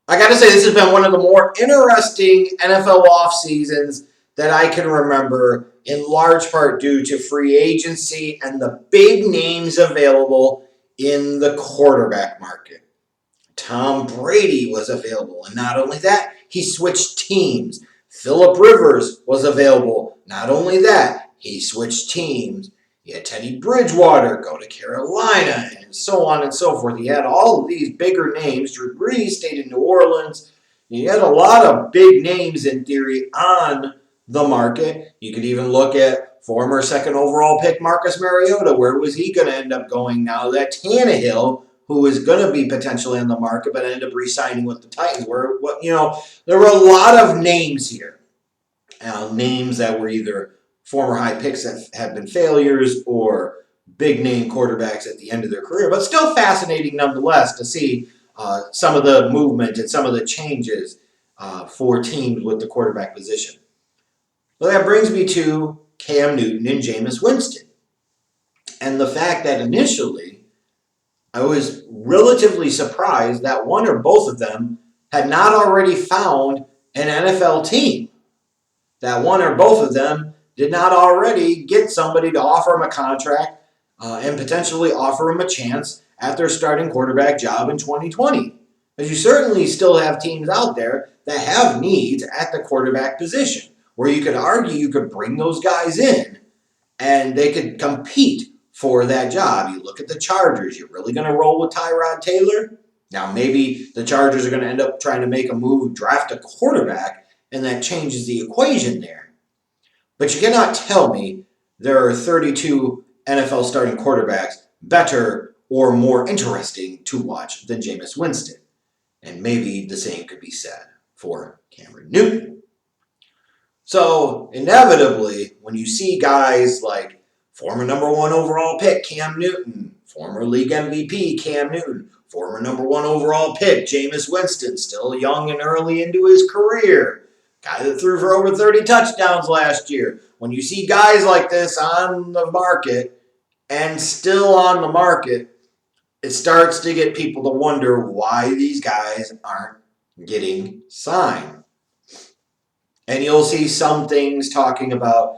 I got to say, this has been one of the more interesting NFL off seasons that I can remember, in large part due to free agency and the big names available in the quarterback market. Tom Brady was available, and not only that, he switched teams. Phillip Rivers was available. Not only that, he switched teams. He had Teddy Bridgewater go to Carolina, and so on and so forth. He had all of these bigger names. Drew Brees stayed in New Orleans. He had a lot of big names, in theory, on the market. You could even look at former second overall pick Marcus Mariota. Where was he going to end up going now that Tannehill, who is going to be potentially on the market, but ended up re-signing with the Titans? There were a lot of names here. Names that were either former high picks that have been failures or big name quarterbacks at the end of their career, but still fascinating nonetheless to see some of the movement and some of the changes for teams with the quarterback position. Well, that brings me to Cam Newton and Jameis Winston. And the fact that initially I was relatively surprised that one or both of them had not already found an NFL team. That one or both of them did not already get somebody to offer him a contract and potentially offer him a chance at their starting quarterback job in 2020. Because you certainly still have teams out there that have needs at the quarterback position, where you could argue you could bring those guys in and they could compete for that job. You look at the Chargers. You're really going to roll with Tyrod Taylor? Now, maybe the Chargers are going to end up trying to make a move, draft a quarterback, and that changes the equation there. But you cannot tell me there are 32 NFL starting quarterbacks better or more interesting to watch than Jameis Winston. And maybe the same could be said for Cameron Newton. So, inevitably, when you see guys like former number one overall pick Cam Newton, former league MVP Cam Newton, former number one overall pick Jameis Winston, still young and early into his career, guy that threw for over 30 touchdowns last year. When you see guys like this on the market and still on the market, it starts to get people to wonder why these guys aren't getting signed. And you'll see some things talking about,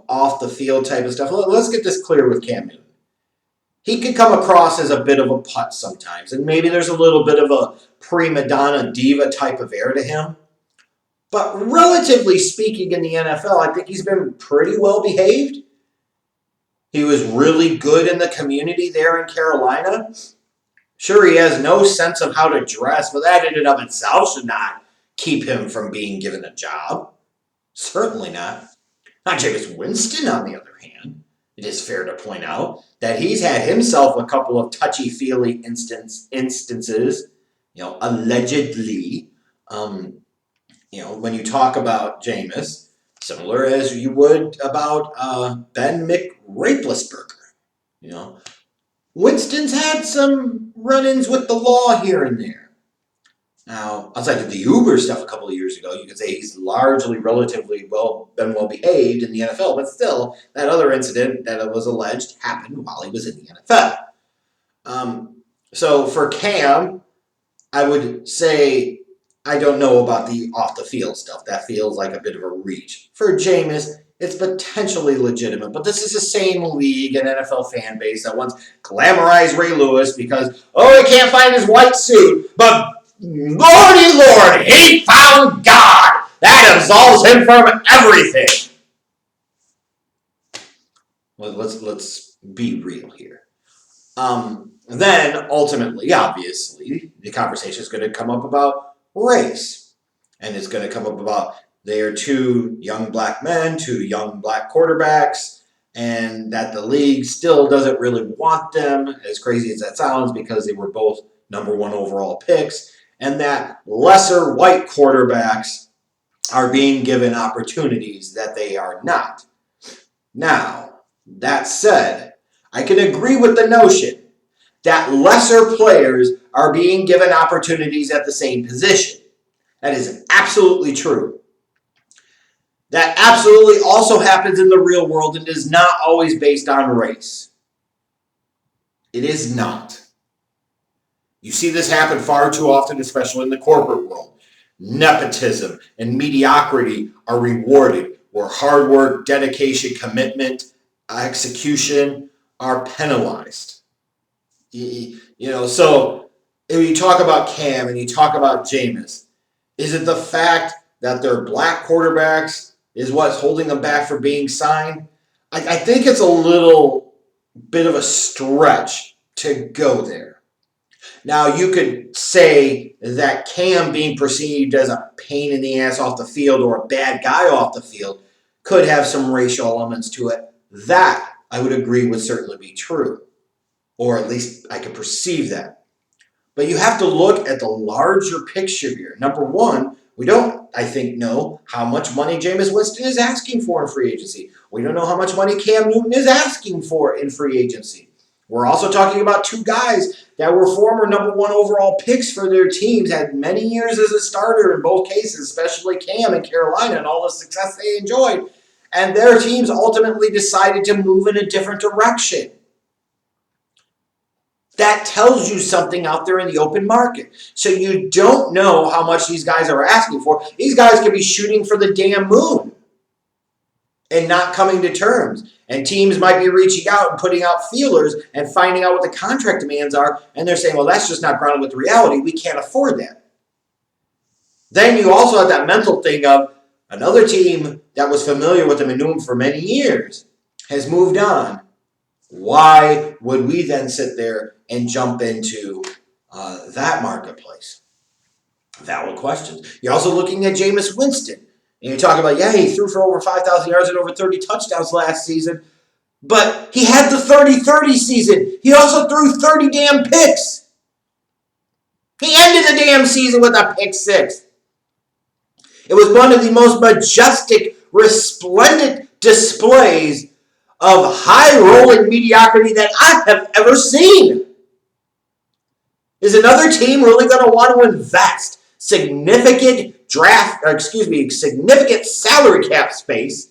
off the field type of stuff. Let's get this clear with Cam Newton. He can come across as a bit of a putt sometimes, and maybe there's a little bit of a prima donna diva type of air to him. But relatively speaking in the NFL, I think he's been pretty well behaved. He was really good in the community there in Carolina. Sure, he has no sense of how to dress, but that in and of itself should not keep him from being given a job. Certainly not. Not Jameis Winston, on the other hand. It is fair to point out that he's had himself a couple of touchy-feely instances, allegedly. When you talk about Jameis, similar as you would about Ben McRaplesberger. Winston's had some run-ins with the law here and there. Now, outside of the Uber stuff a couple of years ago, you could say he's largely, relatively been well behaved in the NFL, but still, that other incident that was alleged happened while he was in the NFL. So for Cam, I would say I don't know about the off-the-field stuff. That feels like a bit of a reach. For Jameis, it's potentially legitimate, but this is the same league and NFL fan base that once glamorized Ray Lewis because, he can't find his white suit, but Lordy Lord, he found God! That absolves him from everything! Well, let's be real here. Then, ultimately, obviously, the conversation is going to come up about race. And it's going to come up about they are two young black men, two young black quarterbacks, and that the league still doesn't really want them, as crazy as that sounds, because they were both number one overall picks, and that lesser white quarterbacks are being given opportunities that they are not. Now, that said, I can agree with the notion that lesser players are being given opportunities at the same position. That is absolutely true. That absolutely also happens in the real world and is not always based on race. It is not. You see this happen far too often, especially in the corporate world. Nepotism and mediocrity are rewarded, where hard work, dedication, commitment, execution are penalized. So if you talk about Cam and you talk about Jameis, is it the fact that they're black quarterbacks is what's holding them back from being signed? I think it's a little bit of a stretch to go there. Now, you could say that Cam being perceived as a pain in the ass off the field or a bad guy off the field could have some racial elements to it. That, I would agree, would certainly be true. Or at least I could perceive that. But you have to look at the larger picture here. Number one, we don't, I think, know how much money Jameis Winston is asking for in free agency. We don't know how much money Cam Newton is asking for in free agency. We're also talking about two guys that were former number one overall picks for their teams, had many years as a starter in both cases, especially Cam in Carolina and all the success they enjoyed. And their teams ultimately decided to move in a different direction. That tells you something out there in the open market. So you don't know how much these guys are asking for. These guys could be shooting for the damn moon and not coming to terms. And teams might be reaching out and putting out feelers and finding out what the contract demands are. And they're saying, well, that's just not grounded with reality. We can't afford that. Then you also have that mental thing of another team that was familiar with him and knew him for many years has moved on. Why would we then sit there and jump into that marketplace? Valid questions. You're also looking at Jameis Winston. And you're talking about, he threw for over 5,000 yards and over 30 touchdowns last season. But he had the 30-30 season. He also threw 30 damn picks. He ended the damn season with a pick six. It was one of the most majestic, resplendent displays of high-rolling mediocrity that I have ever seen. Is another team really going to want to invest significant significant salary cap space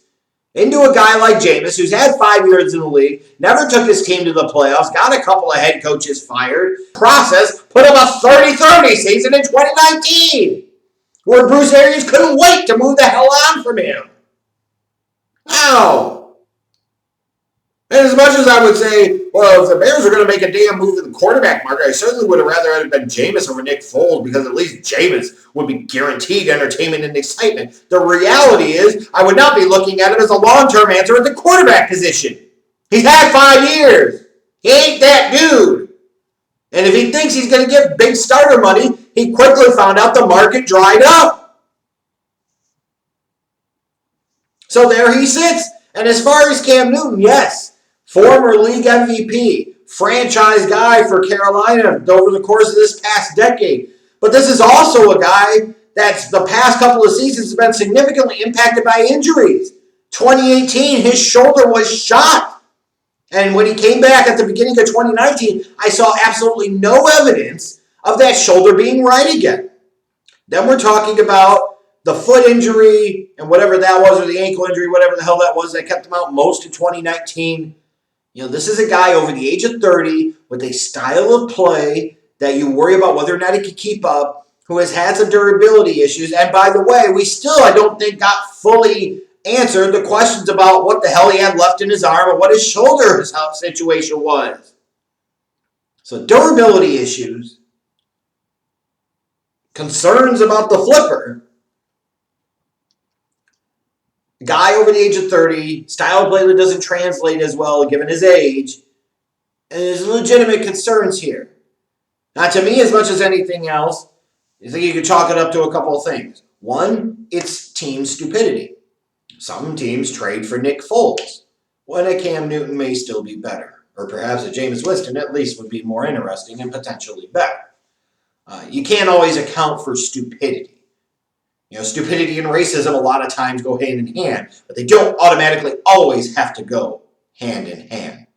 into a guy like Jameis, who's had 5 years in the league, never took his team to the playoffs, got a couple of head coaches fired, put him a 30-30 season in 2019, where Bruce Arians couldn't wait to move the hell on from him? Ow! And as much as I would say, well, if the Bears are going to make a damn move in the quarterback market, I certainly would have rather had been Jameis over Nick Foles, because at least Jameis would be guaranteed entertainment and excitement. The reality is, I would not be looking at him as a long-term answer at the quarterback position. He's had 5 years. He ain't that dude. And if he thinks he's going to get big starter money, he quickly found out the market dried up. So there he sits. And as far as Cam Newton, yes, former league MVP, franchise guy for Carolina over the course of this past decade. But this is also a guy that's the past couple of seasons has been significantly impacted by injuries. 2018, his shoulder was shot. And when he came back at the beginning of 2019, I saw absolutely no evidence of that shoulder being right again. Then we're talking about the foot injury and whatever that was, or the ankle injury, whatever the hell that was, that kept him out most of 2019. This is a guy over the age of 30 with a style of play that you worry about whether or not he can keep up, who has had some durability issues. And by the way, we still, I don't think, got fully answered the questions about what the hell he had left in his arm and what his shoulder situation was. So durability issues, concerns about the flipper, guy over the age of 30, style of play that doesn't translate as well given his age, and there's legitimate concerns here. Now, to me, as much as anything else, I think you could chalk it up to a couple of things. One, it's team stupidity. Some teams trade for Nick Foles, when a Cam Newton may still be better, or perhaps a Jameis Winston at least would be more interesting and potentially better. You can't always account for stupidity. Stupidity and racism a lot of times go hand in hand, but they don't automatically always have to go hand in hand.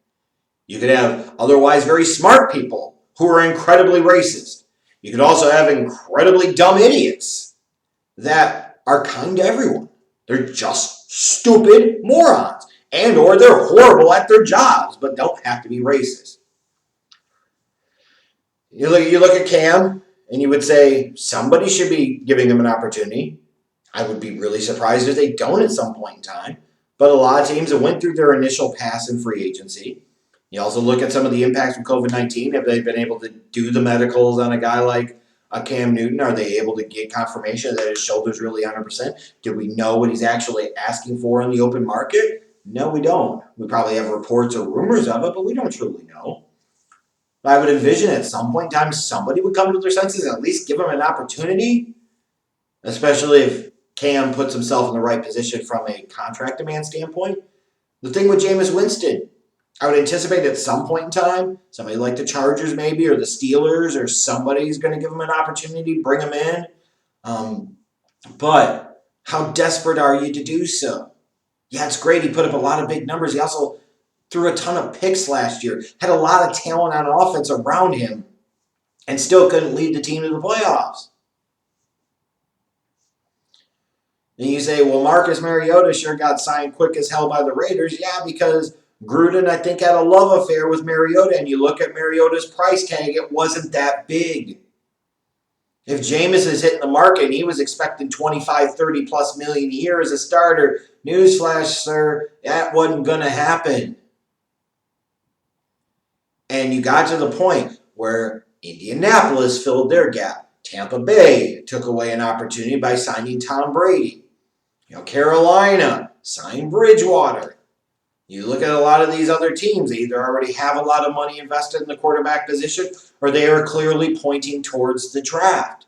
You could have otherwise very smart people who are incredibly racist. You could also have incredibly dumb idiots that are kind to everyone. They're just stupid morons, or they're horrible at their jobs, but don't have to be racist. You look at Cam, and you would say somebody should be giving him an opportunity. I would be really surprised if they don't at some point in time. But a lot of teams that went through their initial pass in free agency. You also look at some of the impacts from COVID-19. Have they been able to do the medicals on a guy like a Cam Newton? Are they able to get confirmation that his shoulder's really 100%? Do we know what he's actually asking for in the open market? No, we don't. We probably have reports or rumors of it, but we don't truly know. I would envision at some point in time somebody would come to their senses and at least give him an opportunity, especially if Cam puts himself in the right position from a contract demand standpoint. The thing with Jameis Winston, I would anticipate at some point in time, somebody like the Chargers maybe, or the Steelers, or somebody's going to give him an opportunity, bring him in. But how desperate are you to do so? Yeah, it's great. He put up a lot of big numbers. He also threw a ton of picks last year, had a lot of talent on offense around him, and still couldn't lead the team to the playoffs. And you say, well, Marcus Mariota sure got signed quick as hell by the Raiders. Yeah, because Gruden, I think, had a love affair with Mariota, and you look at Mariota's price tag, it wasn't that big. If Jameis is hitting the market and he was expecting 25, 30 plus million a year as a starter, newsflash, sir, that wasn't going to happen. And you got to the point where Indianapolis filled their gap. Tampa Bay took away an opportunity by signing Tom Brady. Carolina signed Bridgewater. You look at a lot of these other teams, they either already have a lot of money invested in the quarterback position or they are clearly pointing towards the draft.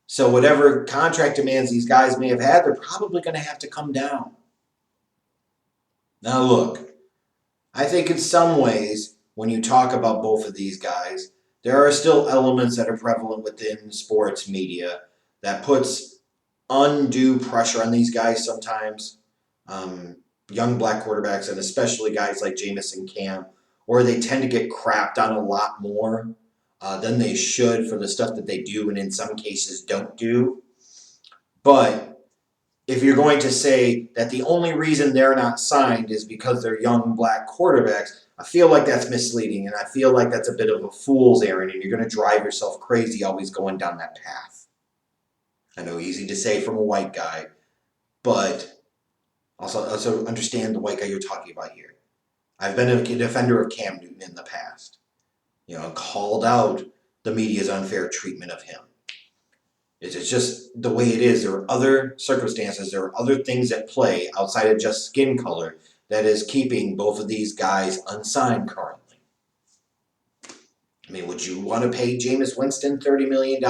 So whatever contract demands these guys may have had, they're probably going to have to come down. Now look, I think in some ways, when you talk about both of these guys, there are still elements that are prevalent within sports media that puts undue pressure on these guys sometimes, young black quarterbacks, and especially guys like Jameis and Cam, or they tend to get crapped on a lot more than they should for the stuff that they do and in some cases don't do. But if you're going to say that the only reason they're not signed is because they're young black quarterbacks, I feel like that's misleading, and I feel like that's a bit of a fool's errand, and you're going to drive yourself crazy always going down that path. I know easy to say from a white guy, but also understand the white guy you're talking about here. I've been a defender of Cam Newton in the past, called out the media's unfair treatment of him. It's just the way it is. There are other circumstances, there are other things at play outside of just skin color that is keeping both of these guys unsigned currently. I mean, would you want to pay Jameis Winston $30 million?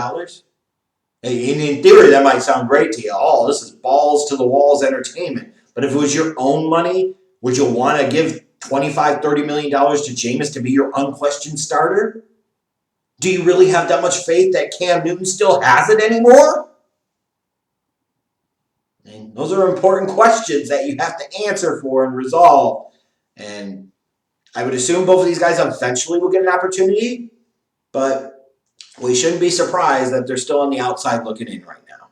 In theory, that might sound great to you. Oh, this is balls to the walls entertainment. But if it was your own money, would you want to give $25, $30 million to Jameis to be your unquestioned starter? Do you really have that much faith that Cam Newton still has it anymore? And those are important questions that you have to answer for and resolve. And I would assume both of these guys eventually will get an opportunity, but we shouldn't be surprised that they're still on the outside looking in right now.